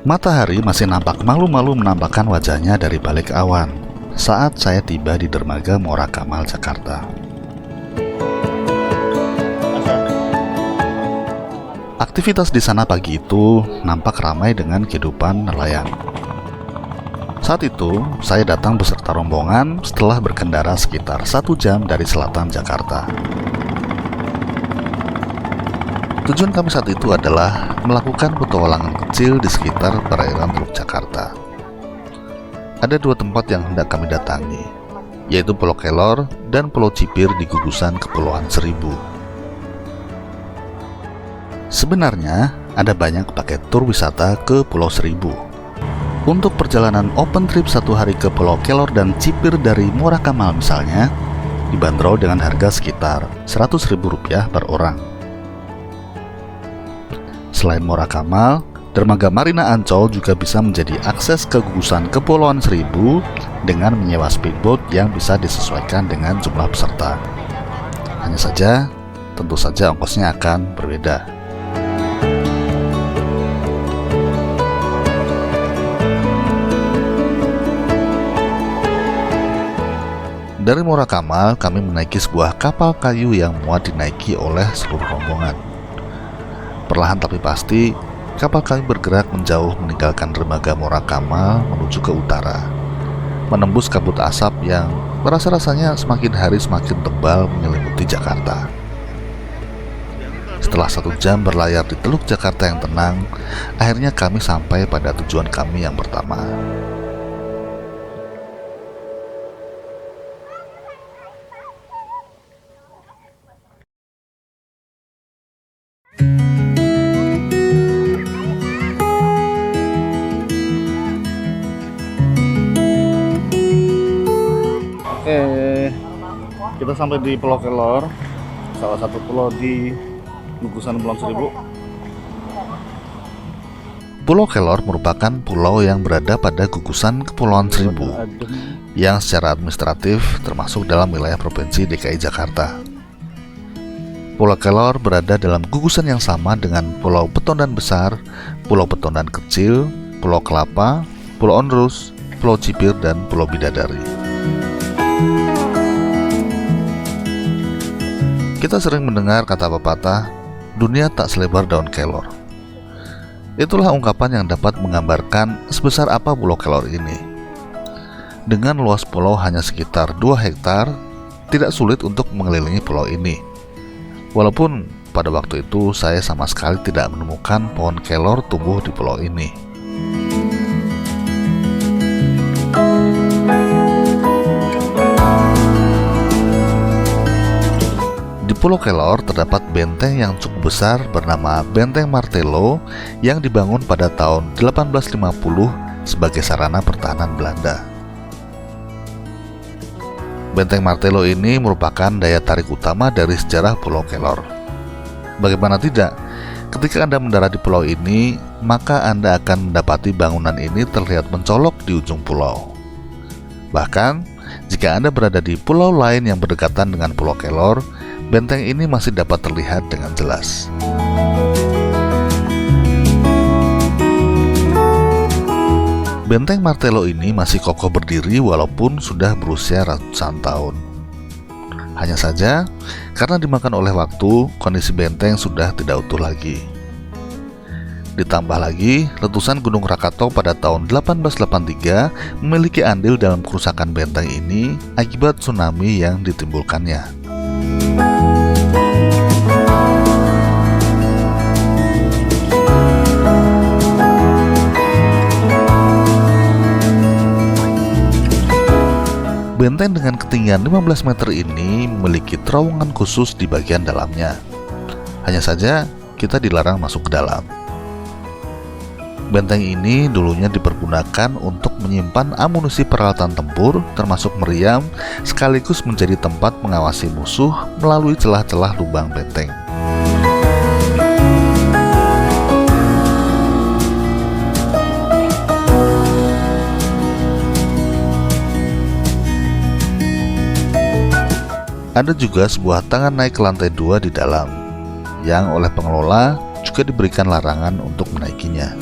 Matahari masih nampak malu-malu menampakkan wajahnya dari balik awan saat saya tiba di dermaga Muara Kamal, Jakarta. Aktivitas di sana pagi itu nampak ramai dengan kehidupan nelayan. Saat itu, saya datang beserta rombongan setelah berkendara sekitar 1 jam dari selatan Jakarta. Tujuan kami saat itu adalah melakukan petualangan kecil di sekitar perairan Teluk Jakarta. Ada 2 tempat yang hendak kami datangi, yaitu Pulau Kelor dan Pulau Cipir di gugusan Kepulauan Seribu. Sebenarnya, ada banyak paket tur wisata ke Pulau Seribu. Untuk perjalanan open trip 1 hari ke Pulau Kelor dan Cipir dari Muara Kamal misalnya, dibanderol dengan harga sekitar Rp100.000 per orang. Selain Muara Kamal, dermaga Marina Ancol juga bisa menjadi akses ke gugusan Kepulauan Seribu dengan menyewa speedboat yang bisa disesuaikan dengan jumlah peserta. Hanya saja, tentu saja ongkosnya akan berbeda. Dari Muara Kamal, kami menaiki sebuah kapal kayu yang muat dinaiki oleh seluruh rombongan. Perlahan tapi pasti, kapal kami bergerak menjauh meninggalkan dermaga Muara Kamal menuju ke utara, menembus kabut asap yang rasa-rasanya semakin hari semakin tebal menyelimuti Jakarta. Setelah 1 jam berlayar di Teluk Jakarta yang tenang, akhirnya kami sampai pada tujuan kami yang pertama. Kita sampai di Pulau Kelor, salah satu pulau di gugusan Kepulauan Seribu. Pulau Kelor merupakan pulau yang berada pada gugusan Kepulauan Seribu, yang secara administratif termasuk dalam wilayah Provinsi DKI Jakarta. Pulau Kelor berada dalam gugusan yang sama dengan Pulau Petondan Besar, Pulau Petondan Kecil, Pulau Kelapa, Pulau Onrus, Pulau Cipir, dan Pulau Bidadari. Kita sering mendengar kata pepatah, dunia tak selebar daun kelor. Itulah ungkapan yang dapat menggambarkan sebesar apa Pulau Kelor ini. Dengan luas pulau hanya sekitar 2 hektar, tidak sulit untuk mengelilingi pulau ini. Walaupun pada waktu itu saya sama sekali tidak menemukan pohon kelor tumbuh di pulau ini. Di Pulau Kelor terdapat benteng yang cukup besar bernama Benteng Martello yang dibangun pada tahun 1850 sebagai sarana pertahanan Belanda. Benteng Martello ini merupakan daya tarik utama dari sejarah Pulau Kelor. Bagaimana tidak, ketika Anda mendarat di pulau ini, maka Anda akan mendapati bangunan ini terlihat mencolok di ujung pulau. Bahkan, jika Anda berada di pulau lain yang berdekatan dengan Pulau Kelor, benteng ini masih dapat terlihat dengan jelas. Benteng Martello ini masih kokoh berdiri walaupun sudah berusia ratusan tahun. Hanya saja, karena dimakan oleh waktu, kondisi benteng sudah tidak utuh lagi. Ditambah lagi, letusan Gunung Rakatau pada tahun 1883 memiliki andil dalam kerusakan benteng ini akibat tsunami yang ditimbulkannya. Benteng dengan ketinggian 15 meter ini memiliki terowongan khusus di bagian dalamnya. Hanya saja, kita dilarang masuk ke dalam. Benteng ini dulunya dipergunakan untuk menyimpan amunisi peralatan tempur, termasuk meriam, sekaligus menjadi tempat mengawasi musuh melalui celah-celah lubang benteng. Ada juga sebuah tangan naik ke lantai 2 di dalam, yang oleh pengelola juga diberikan larangan untuk menaikinya.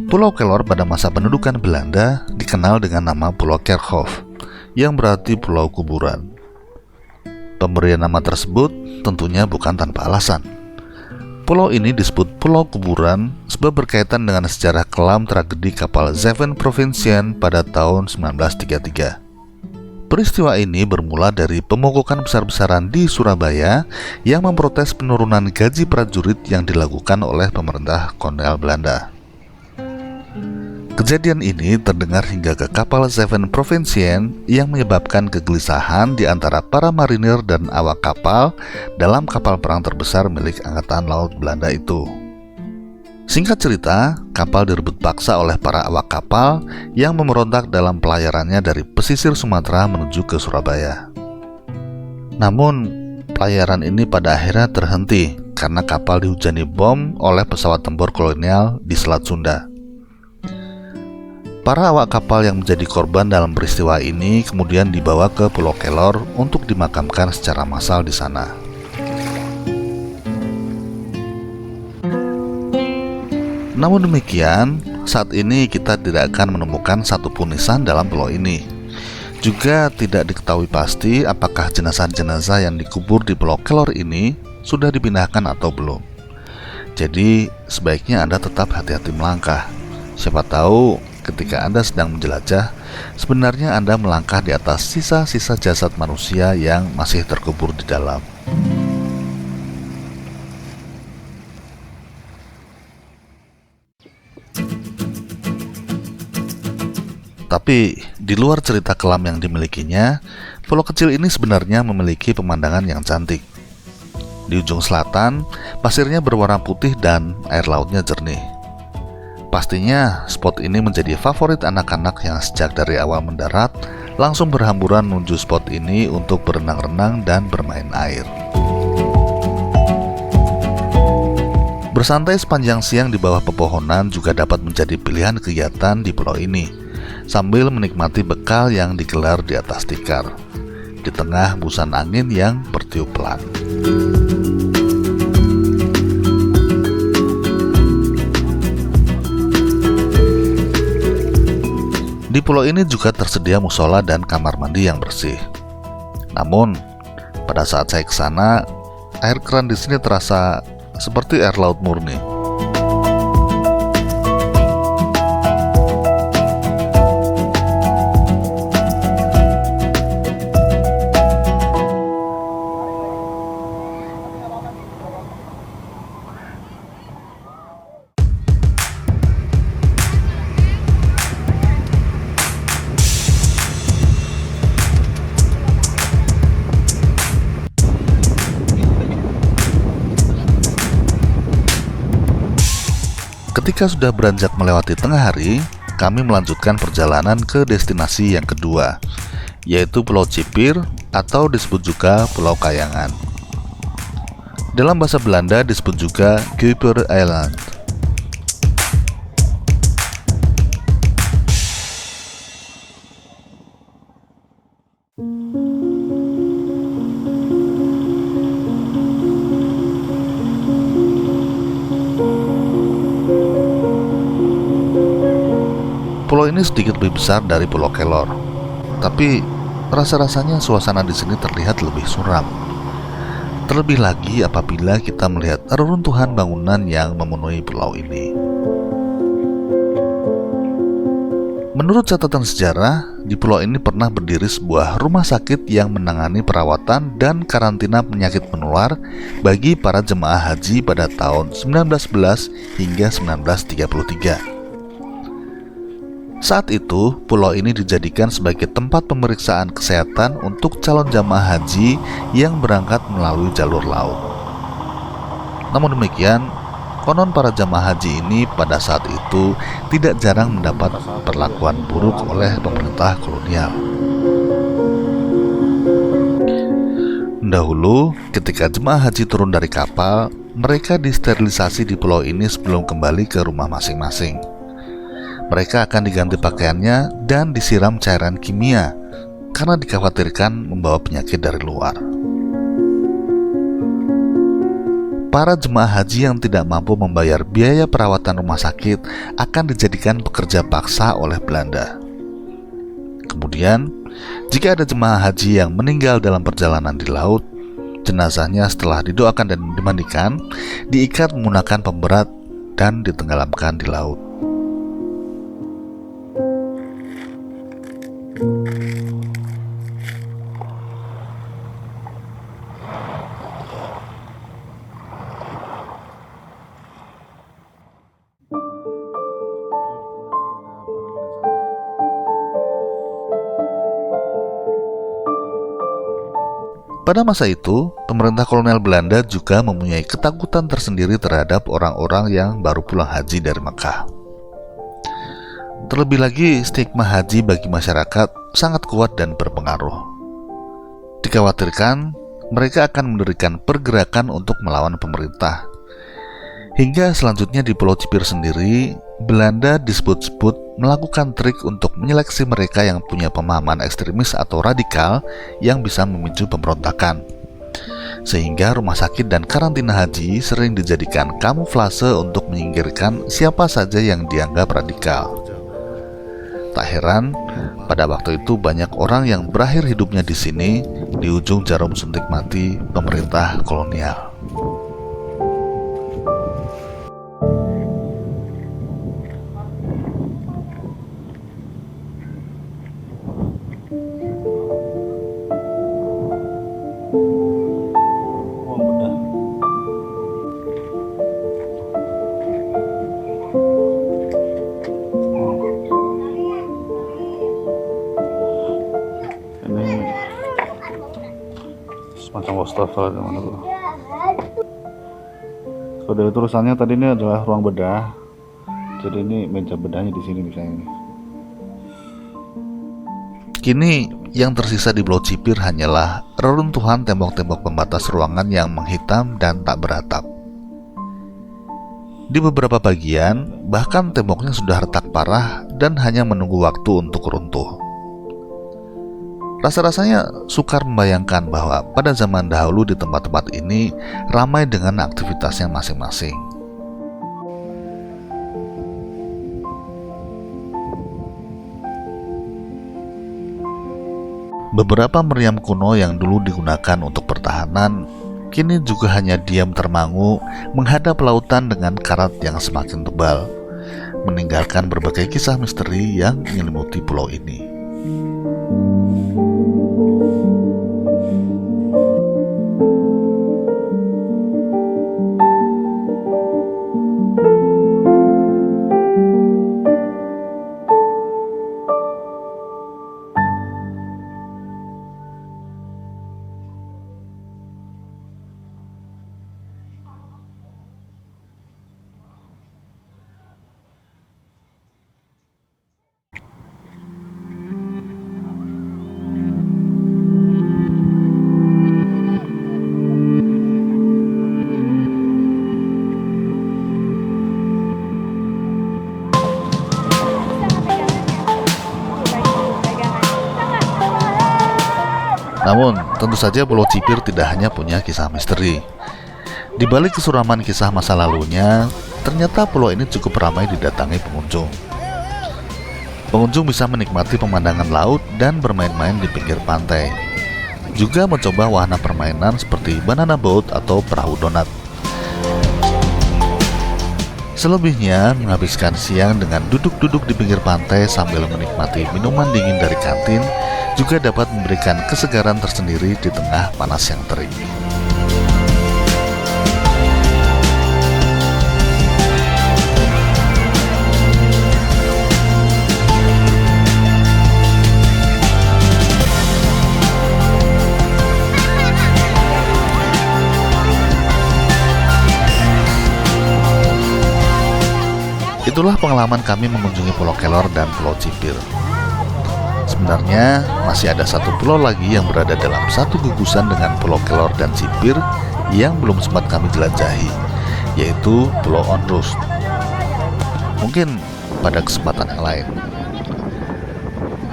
Pulau Kelor pada masa pendudukan Belanda dikenal dengan nama Pulau Kerkhof, yang berarti pulau kuburan. Pemberian nama tersebut tentunya bukan tanpa alasan. Pulau ini disebut Pulau Kuburan sebab berkaitan dengan sejarah kelam tragedi kapal Zeven Provinciën pada tahun 1933. Peristiwa ini bermula dari pemogokan besar-besaran di Surabaya yang memprotes penurunan gaji prajurit yang dilakukan oleh pemerintah kolonial Belanda. Kejadian ini terdengar hingga ke kapal Zeven Provinciën yang menyebabkan kegelisahan di antara para marinir dan awak kapal dalam kapal perang terbesar milik Angkatan Laut Belanda itu. Singkat cerita, kapal direbut paksa oleh para awak kapal yang memberontak dalam pelayarannya dari pesisir Sumatera menuju ke Surabaya. Namun, pelayaran ini pada akhirnya terhenti karena kapal dihujani bom oleh pesawat tempur kolonial di Selat Sunda. Para awak kapal yang menjadi korban dalam peristiwa ini kemudian dibawa ke Pulau Kelor untuk dimakamkan secara massal di sana. Namun demikian, saat ini kita tidak akan menemukan satupun nisan dalam pulau ini. Juga tidak diketahui pasti apakah jenazah-jenazah yang dikubur di Pulau Kelor ini sudah dipindahkan atau belum. Jadi sebaiknya Anda tetap hati-hati melangkah. Siapa tahu ketika Anda sedang menjelajah, sebenarnya Anda melangkah di atas sisa-sisa jasad manusia yang masih terkubur di dalam. Tapi di luar cerita kelam yang dimilikinya, pulau kecil ini sebenarnya memiliki pemandangan yang cantik. Di ujung selatan, pasirnya berwarna putih dan air lautnya jernih. Pastinya spot ini menjadi favorit anak-anak yang sejak dari awal mendarat langsung berhamburan menuju spot ini untuk berenang-renang dan bermain air. Bersantai sepanjang siang di bawah pepohonan juga dapat menjadi pilihan kegiatan di pulau ini, sambil menikmati bekal yang digelar di atas tikar, di tengah hembusan angin yang bertiup pelan. Di pulau ini juga tersedia musola dan kamar mandi yang bersih. Namun, pada saat saya ke sana, air keran di sini terasa seperti air laut murni. Ketika sudah beranjak melewati tengah hari, kami melanjutkan perjalanan ke destinasi yang kedua, yaitu Pulau Cipir atau disebut juga Pulau Kayangan. Dalam bahasa Belanda disebut juga Kuiper Island. Pulau ini sedikit lebih besar dari Pulau Kelor, tapi rasa-rasanya suasana di sini terlihat lebih suram. Terlebih lagi apabila kita melihat reruntuhan bangunan yang memenuhi pulau ini. Menurut catatan sejarah, di pulau ini pernah berdiri sebuah rumah sakit yang menangani perawatan dan karantina penyakit menular bagi para jemaah haji pada tahun 1911 hingga 1933. Saat itu, pulau ini dijadikan sebagai tempat pemeriksaan kesehatan untuk calon jamaah haji yang berangkat melalui jalur laut. Namun demikian, konon para jamaah haji ini pada saat itu tidak jarang mendapat perlakuan buruk oleh pemerintah kolonial. Dahulu, ketika jemaah haji turun dari kapal, mereka disterilisasi di pulau ini sebelum kembali ke rumah masing-masing. Mereka akan diganti pakaiannya dan disiram cairan kimia karena dikhawatirkan membawa penyakit dari luar. para jemaah haji yang tidak mampu membayar biaya perawatan rumah sakit akan dijadikan pekerja paksa oleh Belanda. Kemudian, jika ada jemaah haji yang meninggal dalam perjalanan di laut, jenazahnya setelah didoakan dan dimandikan, diikat menggunakan pemberat dan ditenggelamkan di laut. Pada masa itu, pemerintah kolonial Belanda juga mempunyai ketakutan tersendiri terhadap orang-orang yang baru pulang haji dari Mekah. Terlebih lagi, stigma haji bagi masyarakat sangat kuat dan berpengaruh. Dikhawatirkan, mereka akan mendirikan pergerakan untuk melawan pemerintah. Hingga selanjutnya di Pulau Cipir sendiri, Belanda disebut-sebut melakukan trik untuk menyeleksi mereka yang punya pemahaman ekstremis atau radikal yang bisa memicu pemberontakan. Sehingga rumah sakit dan karantina haji sering dijadikan kamuflase untuk menyingkirkan siapa saja yang dianggap radikal. Tak heran, pada waktu itu banyak orang yang berakhir hidupnya di sini di ujung jarum suntik mati pemerintah kolonial. Semacam wastafel teman itu. Kode tulisannya tadi ini adalah ruang bedah. Jadi ini meja bedahnya di sini misalnya ini. Kini yang tersisa di Pulau Cipir hanyalah reruntuhan tembok-tembok pembatas ruangan yang menghitam dan tak beratap. Di beberapa bagian, bahkan temboknya sudah retak parah dan hanya menunggu waktu untuk runtuh. Rasa-rasanya sukar membayangkan bahwa pada zaman dahulu di tempat-tempat ini ramai dengan aktivitasnya masing-masing. Beberapa meriam kuno yang dulu digunakan untuk pertahanan, kini juga hanya diam termangu menghadap lautan dengan karat yang semakin tebal, meninggalkan berbagai kisah misteri yang menyelimuti pulau ini. Namun, tentu saja Pulau Cipir tidak hanya punya kisah misteri. Di balik kesuraman kisah masa lalunya, ternyata pulau ini cukup ramai didatangi pengunjung. Pengunjung bisa menikmati pemandangan laut dan bermain-main di pinggir pantai. Juga mencoba wahana permainan seperti banana boat atau perahu donat. Selebihnya, menghabiskan siang dengan duduk-duduk di pinggir pantai sambil menikmati minuman dingin dari kantin juga dapat memberikan kesegaran tersendiri di tengah panas yang terik. Itulah pengalaman kami mengunjungi Pulau Kelor dan Pulau Cipir. Sebenarnya masih ada satu pulau lagi yang berada dalam satu gugusan dengan Pulau Kelor dan Cipir yang belum sempat kami jelajahi, yaitu Pulau Onrus. Mungkin pada kesempatan yang lain.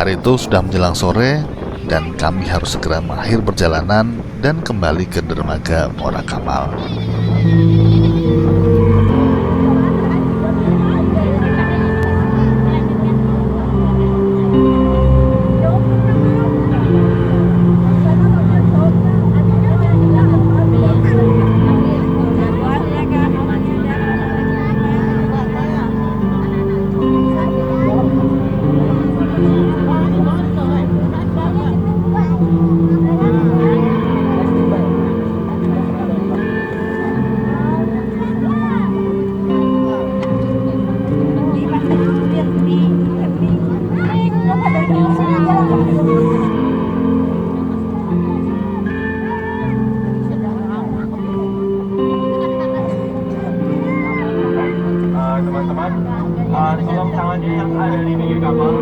Hari itu sudah menjelang sore dan kami harus segera mengakhiri perjalanan dan kembali ke dermaga Muara Kamal. Teman-teman, tolong tangannya yang ada di pinggir kapal